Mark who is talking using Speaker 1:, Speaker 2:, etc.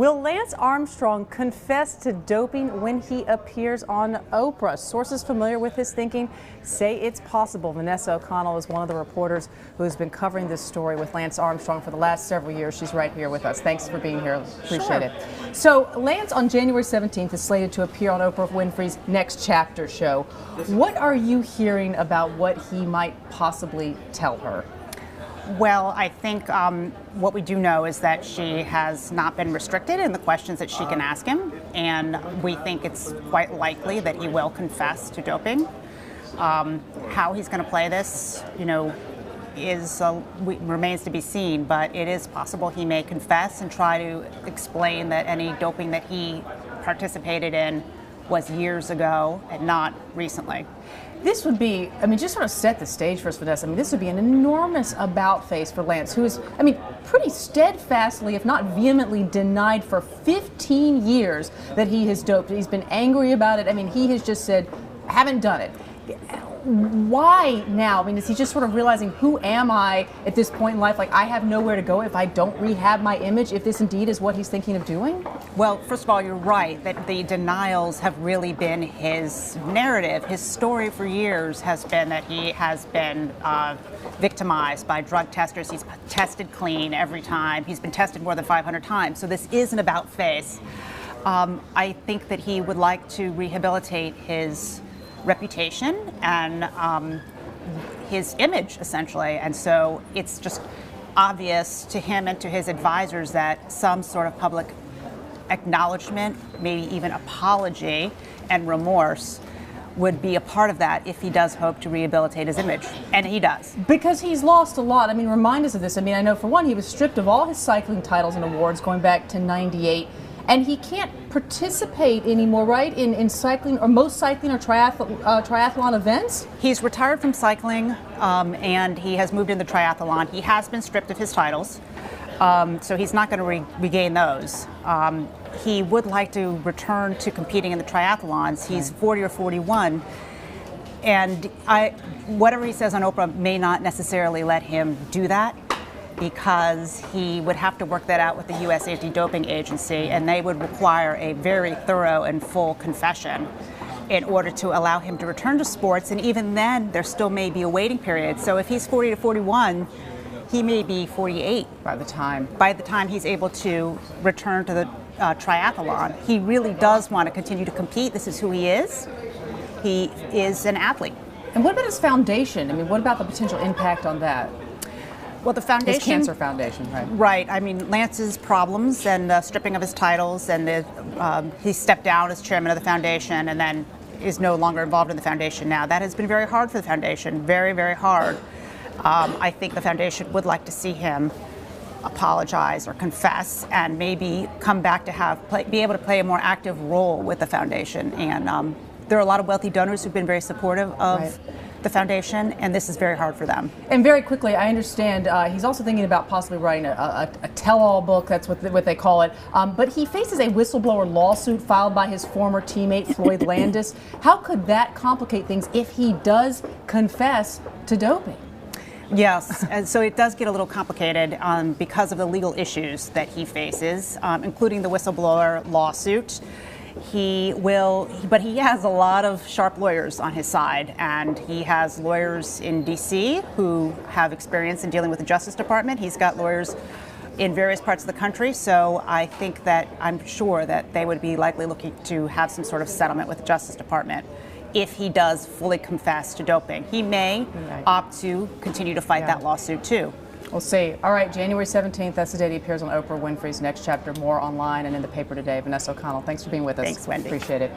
Speaker 1: Will Lance Armstrong confess to doping when he appears on Oprah? Sources familiar with his thinking say it's possible. Vanessa O'Connell is one of the reporters who has been covering this story with Lance Armstrong for the last several years. She's right here with us. Thanks for being here. Appreciate it. So Lance on January 17th is slated to appear on Oprah Winfrey's Next Chapter show. What are you hearing about what he might possibly tell her?
Speaker 2: Well, I think what we do know is that she has not been restricted in the questions that she can ask him, and we think it's quite likely that he will confess to doping. How he's going to play this, remains to be seen, but it is possible he may confess and try to explain that any doping that he participated in was years ago and not recently.
Speaker 1: This would be, just sort of set the stage for us, Vanessa. This would be an enormous about face for Lance, who is, pretty steadfastly, if not vehemently, denied for 15 years that he has doped. He's been angry about it. He has just said, I haven't done it. Why now? Is he just sort of realizing, who am I at this point in life? Like, I have nowhere to go if I don't rehab my image, if this indeed is what he's thinking of doing?
Speaker 2: Well, first of all, you're right that the denials have really been his narrative. His story for years has been that he has been victimized by drug testers. He's tested clean every time. He's been tested more than 500 times. So this is an about face. I think that he would like to rehabilitate his reputation and his image, essentially. And so it's just obvious to him and to his advisors that some sort of public acknowledgement, maybe even apology and remorse, would be a part of that if he does hope to rehabilitate his image. And he does. Because
Speaker 1: he's lost a lot. Remind us of this. I know, for one, he was stripped of all his cycling titles and awards going back to '98. And he can't participate anymore, right, in cycling, or most cycling or triathlon events?
Speaker 2: He's retired from cycling, and he has moved into triathlon. He has been stripped of his titles, so he's not going to regain those. He would like to return to competing in the triathlons. He's 40 or 41, and whatever he says on Oprah may not necessarily let him do that, because he would have to work that out with the U.S. Anti-Doping Agency, and they would require a very thorough and full confession in order to allow him to return to sports. And even then, there still may be a waiting period. So if he's 40 to 41, he may be 48 by the time he's able to return to the triathlon. He really does want to continue to compete. This is who he is. He is an athlete.
Speaker 1: And what about his foundation? What about the potential impact on that?
Speaker 2: Well, the foundation...
Speaker 1: His cancer foundation, right?
Speaker 2: Right. Lance's problems and the stripping of his titles, and he stepped down as chairman of the foundation and then is no longer involved in the foundation now. That has been very hard for the foundation, very, very hard. I think the foundation would like to see him apologize or confess and maybe come back to be able to play a more active role with the foundation. And there are a lot of wealthy donors who've been very supportive of the foundation, and this is very hard for them.
Speaker 1: And very quickly, I understand he's also thinking about possibly writing a tell-all book. That's what they call it. But he faces a whistleblower lawsuit filed by his former teammate Floyd Landis. How could that complicate things if he does confess to doping?
Speaker 2: Yes, and so it does get a little complicated because of the legal issues that he faces, including the whistleblower lawsuit. But he has a lot of sharp lawyers on his side, and he has lawyers in D.C. who have experience in dealing with the Justice Department. He's got lawyers in various parts of the country, so I'm sure that they would be likely looking to have some sort of settlement with the Justice Department if he does fully confess to doping. He may opt to continue to fight that lawsuit too.
Speaker 1: We'll see. All right, January 17th, that's the day he appears on Oprah Winfrey's Next Chapter. More online and in the paper today. Vanessa O'Connell, thanks for being with us.
Speaker 2: Thanks, Wendy.
Speaker 1: Appreciate it.